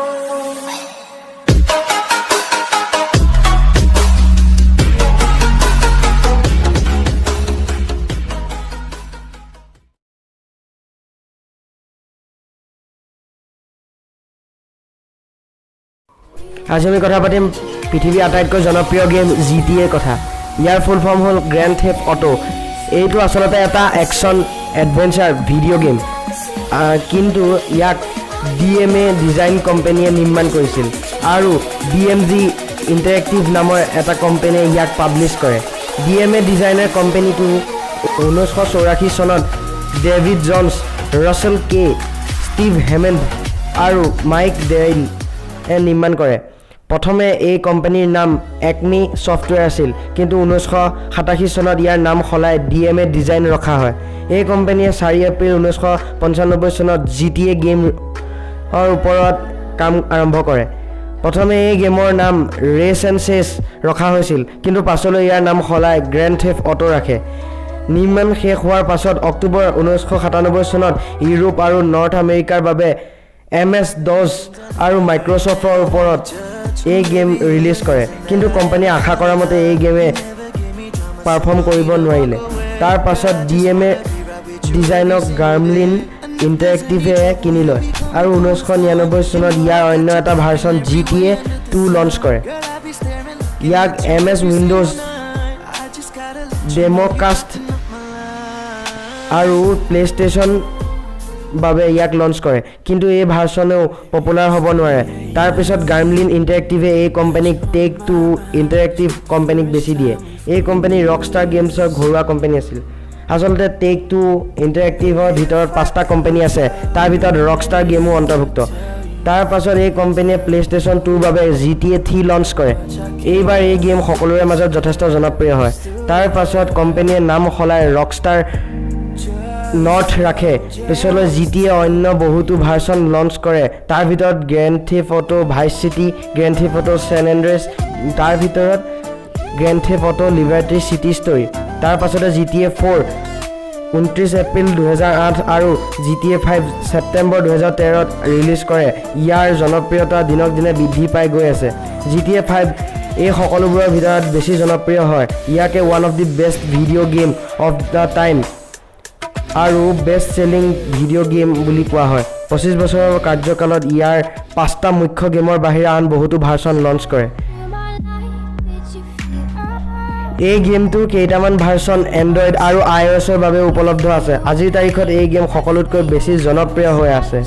আজি আমি কথা পাতিম পৃথিৱীৰ আটাইতকৈ জনপ্ৰিয় গেম GTA কথা। ইয়াৰ ফুল ফৰ্ম হ'ল গ্ৰেণ্ড থেফ্ট অটো। এইটো আচলতে এটা একশ্যন এডভেঞ্চাৰ ভিডিঅ' গেম, কিন্তু ইয়াক DMA ডিজাইন কোম্পানীয়ে নিৰ্মাণ কৰিছিল আৰু DMG ইণ্টাৰেক্টিভ নামৰ এটা কোম্পানীয়ে ইয়াক পাব্লিছ কৰে। DMA ডিজাইনাৰ কোম্পানীটো 1984 চনত ডেভিড জনছ, ৰাছেল কে, ষ্টিভ হেমেণ্ড আৰু মাইক ডেইল নিৰ্মাণ কৰে। প্ৰথমে এই কোম্পানীৰ নাম একমি ছফ্টৱেৰ আছিল, কিন্তু 1987 চনত ইয়াৰ নাম সলাই DMA ডিজাইন ৰখা হয়। এই কোম্পানীয়ে 4 এপ্ৰিল 1995 চনত GTA গেমৰ ওপৰত কাম আৰম্ভ কৰে। প্ৰথমে এই গেমৰ নাম ৰেচ এণ্ড চেচ ৰখা হৈছিল, কিন্তু পাছলৈ ইয়াৰ নাম সলাই গ্ৰেণ্ড থেফ্ট অটো ৰাখে। নিৰ্মাণ শেষ হোৱাৰ পাছত অক্টোবৰ 1997 চনত ইউৰোপ আৰু নৰ্থ আমেৰিকাৰ বাবে MS-DOS আৰু মাইক্ৰ'ছফ্টৰ ওপৰত এই গেম ৰিলিজ কৰে, কিন্তু কোম্পানীয়ে আশা কৰা মতে এই গেমে পাৰফৰ্ম কৰিব নোৱাৰিলে। তাৰ পাছত DMA ডিজাইনক গাৰ্মলিন ইণ্টাৰেক্টিভে কিনি লয় আৰু 1999 চনত ইয়াৰ অন্য এটা ভাৰ্চন GTA 2 লঞ্চ কৰে। ইয়াক MS উইণ্ডোজ, ডেম'কাষ্ট আৰু প্লে'ষ্টেশ্যন বাবে ইয়াক লঞ্চ কৰে, কিন্তু এই ভাৰ্চনেও পপুলাৰ হ'ব নোৱাৰে। তাৰ পিছত গাৰ্মলিন ইণ্টাৰেক্টিভে এই কোম্পানীক টেক-2 ইণ্টাৰেক্টিভ কোম্পানীক বেছি দিয়ে। এই কোম্পানী ৰকষ্টাৰ গেমছৰ ঘৰুৱা কোম্পানী আছিল। আচলতে টেক-2 ইণ্টাৰেক্টিভৰ ভিতৰত 5টা কোম্পানী আছে, তাৰ ভিতৰত ৰকষ্টাৰ গেমো অন্তৰ্ভুক্ত। তাৰ পাছত এই কোম্পানীয়ে প্লে'ষ্টেশ্যন 2ৰ বাবে GTA 3 লঞ্চ কৰে। এইবাৰ এই গেম সকলোৰে মাজত যথেষ্ট জনপ্ৰিয় হয়। তাৰ পাছত কোম্পানীয়ে নাম সলাই ৰকষ্টাৰ নৰ্থ ৰাখে। পিছলৈ GTA অন্য বহুতো ভাৰ্চন লঞ্চ কৰে, তাৰ ভিতৰত Grand Theft Auto Vice City, Grand Theft Auto San Andreas, তাৰ ভিতৰত Grand Theft Auto Liberty City Story. তাৰ পাছতে GTA 4 29 এপ্ৰিল 2008 আৰু GTA 5 ছেপ্টেম্বৰ 2013ত ৰিলিজ কৰে। ইয়াৰ জনপ্ৰিয়তা দিনক দিনে বৃদ্ধি পাই গৈ আছে। GTA 5 এই সকলোবোৰৰ ভিতৰত বেছি জনপ্ৰিয় হয়। ইয়াকে one of the best video' game of the time আৰু বেষ্ট চেলিং ভিডিঅ' গেম বুলি কোৱা হয়। 25 বছৰৰ কাৰ্যকালত ইয়াৰ 5টা মুখ্য গেমৰ বাহিৰে আন বহুতো ভাৰ্চন লঞ্চ কৰে। এই গেমটোৰ কেইটামান ভাৰ্চন এণ্ড্ৰইড আৰু iOS-ৰ বাবে উপলব্ধ আছে। আজিৰ তাৰিখত এই গেম সকলোতকৈ বেছি জনপ্ৰিয় হৈ আছে।